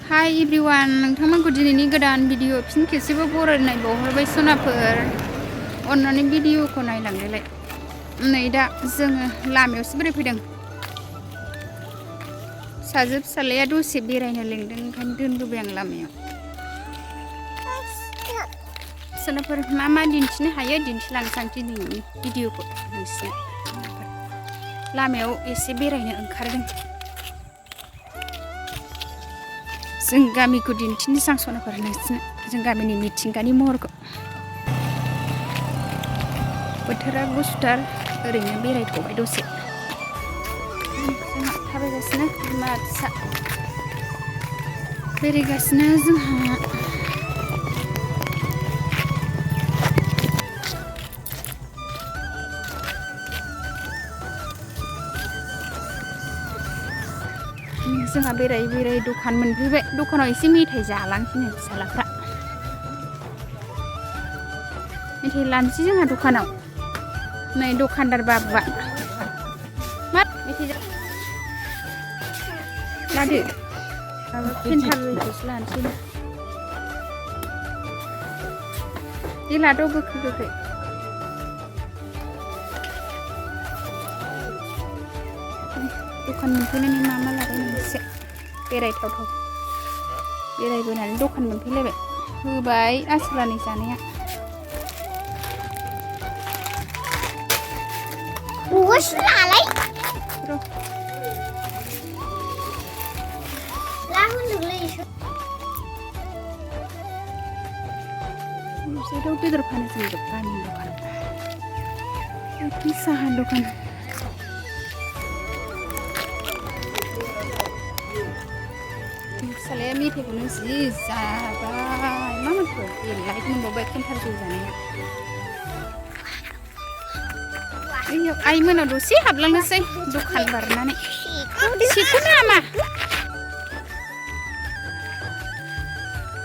हाय एभ्रिवान नोंथांमोनखौ दिनैनि गोदान भिडिअ फिन खेबसेबो बरायनाय बावहरबाय सनाफोर अन्नानै भिडिअखौ नायलांदोलाय। नै दा जोङो लामायावसो बोरै फैदों। फिसाजो फिसालाया दसे बेरायनो लेंदों ओंखायनो दोनबोबाय आं लामायाव। सनाफोर मा मा दिन्थिनो हायो दिन्थिलांसां दिनैनि भिडिअखौ नोंसिनो। लामायाव एसे बेरायनो ओंखारदों। जों गामिखौ दिन्थिनो सां सनाफोर नोंसिनो जों गामिनि मिथिंगानि महरखौ। बोथोरा गुसुथार ओरैनो बेरायथ'बाय दसे। जोंहा थाबायगासिनो बिमा फिसा बेरायगासिनो जोंहा। जोंहा बेरायै बेरायै दखान मोनफैबाय। दखानाव एसे मेथाइ जालांसैनो फिसालाफ्रा। मेथाइ लानोसै जोंहा दखानाव। नै दखानदार बाबुआ मा मेथाइ लादो पेन्टारखौसो लानोसै। दे लाद' गोखै गोखै। दखान मोनफैनानै मा मा लाबाय नोंसो बेरायथावथाव बेरायबोनानै दखान मोनफैलायबाय। होबाय आसोलानि जानाया। जेराव बेदर फानो जों गामिनि दखान साहा दखान। फिसालाया मेथाइखौनो जि जाबाय मा मोनखो लाइट मोनबावबाय केन्टार जौ जानाया। बैयाव आइमोनाव दसे हाबलांनोसै दखान बारनानै। सेखौ नामा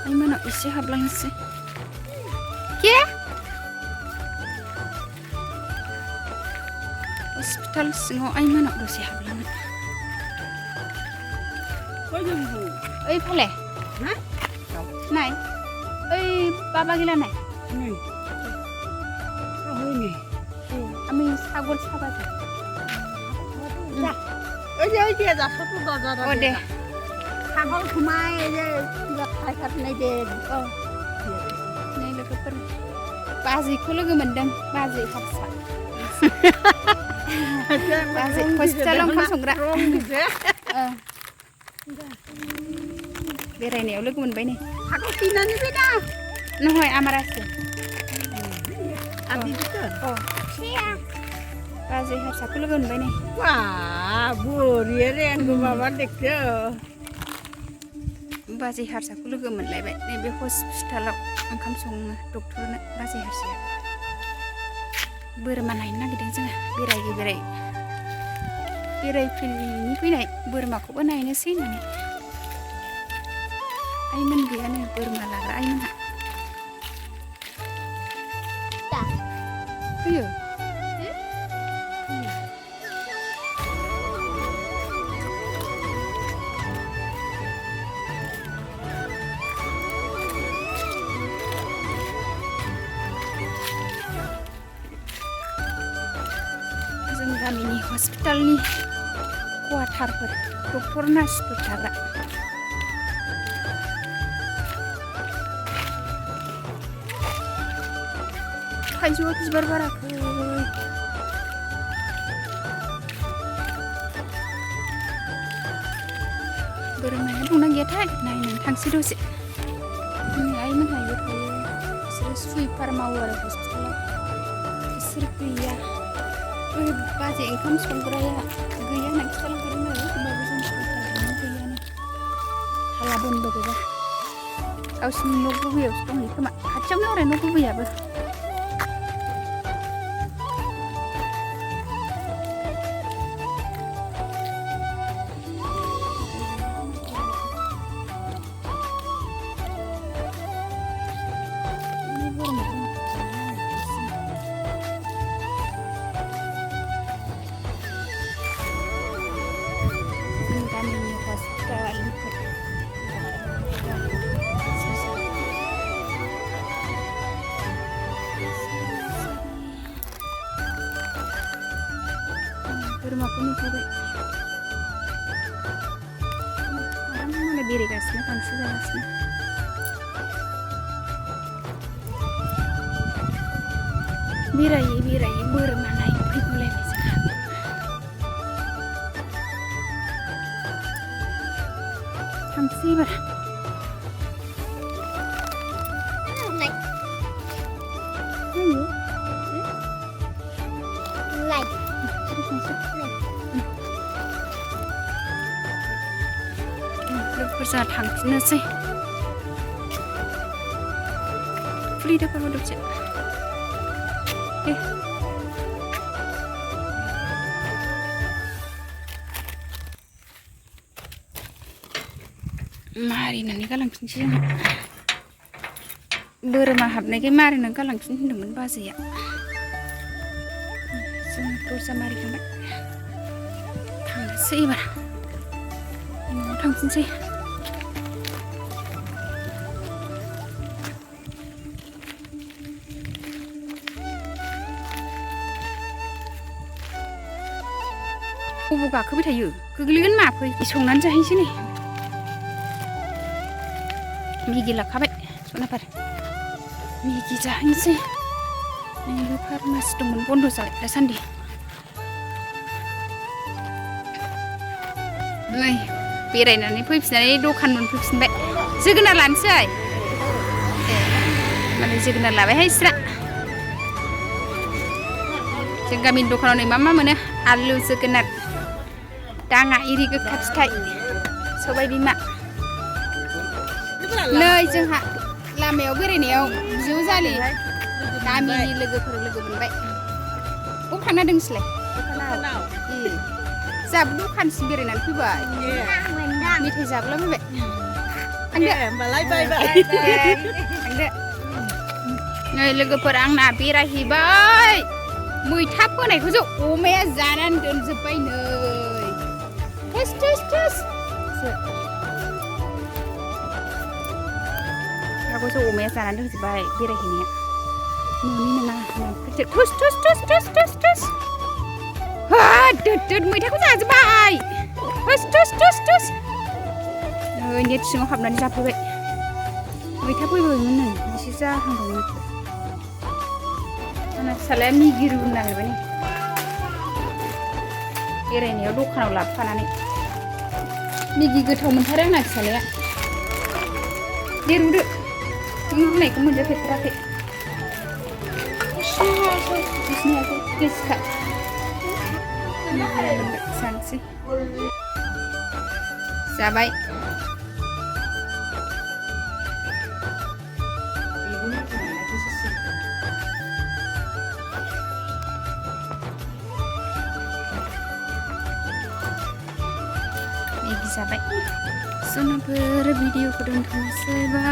आइमोनाव एसे हाबलांनोसै। के हस्पिटाल सिङाव आइमोनाव दसे हाबलांनो। ओइ फाले नाय ओइ बाबा गैला नाय আমি ছাগল চাবা যাই। দে ছাগল সোমাই কিবা খাই खारनाय दे। नै लोगोफोर बाजैखौ लोगो मोनदों। बाजै हारसा बाजै हस्पिटालाव ओंखाम संग्रा। बेरायनायाव लोगो मोनबाय नै। নহয় আমার আছে। बाजै हारसाखौ लोगो मोनबाय नै। बाजै हारसाखौ लोगो मोनलायबाय नैबे हस्पिटालाव ओंखाम सङो डक्टरनो बाजै हारसाया। बोरमा नायनो नागिरदों जोङो बेरायफैनाय बोरमाखौबो नायनोसै होननानै। आइमोन गैयानो बोरमा लाग्रा आइमोनहा। फैयो जों गामिनि हस्पिटालनि क्वार्टारफोर डक्टर नार्सफोर थाग्रा। थाइजौआ बिबार बाराखै। बोरमाया दंना गैयाथाय नायनानै थांसै दसे। आइमोनहा इयाव थायो बिसोरो सुइपार मावो आरो हस्पिटालाव। बिसोर गैया। बाजै ओंखाम संग्राया गैया होनना खिथालांखादों आरो होमबाबो जों सुइपारखौनो गैयानो। हाला बन्द' गैया। गावसिनि न' गुबैयावसो दंहैयो खोमा खाथियावनो आरो न' गुबैयाबो। गामिनि हस्पिटालनिफ्राय Aku नुफैबाय आराम मालाय बेरायगासिनो गांसो जागासिनो बेरायै बेरायै बोरमा नायफैगुलायबाय जोंहा थांसै एबार लोगोफोरजों थांफिननोसै खुलिदो बाबा दसे दे मारिनानै गालांफिनसै जोंहा बोरमा हाबनायखाय मारिनानै गालांफिन होनदोंमोन बाजैया जों दरजा मारिखांबाय थांनोसै एबार न'आव थांफिनसै बबाव गाखोबाय थायो गोग्लैगोन माफै संनानै जाहैसै नै मेगि लाखाबाय सनाफोर मेगि जाहैसै नैबे फार्मासि दंमोन बन्द' जाबाय दासान्दि नै बेरायनानै फैफिननानै दखान मोनफैफिनबाय जोगोनार लानोसै माने जोगोनार लाबायहाय इस्रा जों गामिनि दखानाव नै मा मोनो आलु जोगोनार दाङा इरि गोखा फिथाइ सबाय बिमा नै जोंहा लामायाव बेरायनायाव बिजौ जालि गामिनि लोगोफोर लोगो मोनबाय बबाव थांना दोंसैलाय जाब दखानसिम बेरायनानै फैबाय मेथाइ जाब्ला फैबाय थांदो होमबालाय बाय बाय थांदो नै लोगोफोर आंना बेरायहैबाय मैथा फोनायखौसो अमाया जानानै दोनजोब्बाय नै टेस टेस टेस मैथाखौसो अमाया जानानै दोनजोब्बाय बेरायहैनाया न'नि नङा टुस टुस टुस टुस टुस टुस दोद मैथाखौ जाजोब्बाय टुस टुस टुस टुस नै नेट सिङाव हाबनानै जाफैबाय मैथा फैबायमोन नै एसे जाहांबायमोन आंना फिसालाया मेगि रुनो नागिरबाय नै बेरायनायाव दखानाव लाबोफानानै मेगि गोथाव मोनथारो आंना फिसालाया दे रुदो नों रुनायखौ मोनजाफेरथाराखै बिसिनियाखै गेसखा जानोसै जाबाय मेगि जाबाय जोंनाफोर भिडिअखौ दोनथ'नोसै बा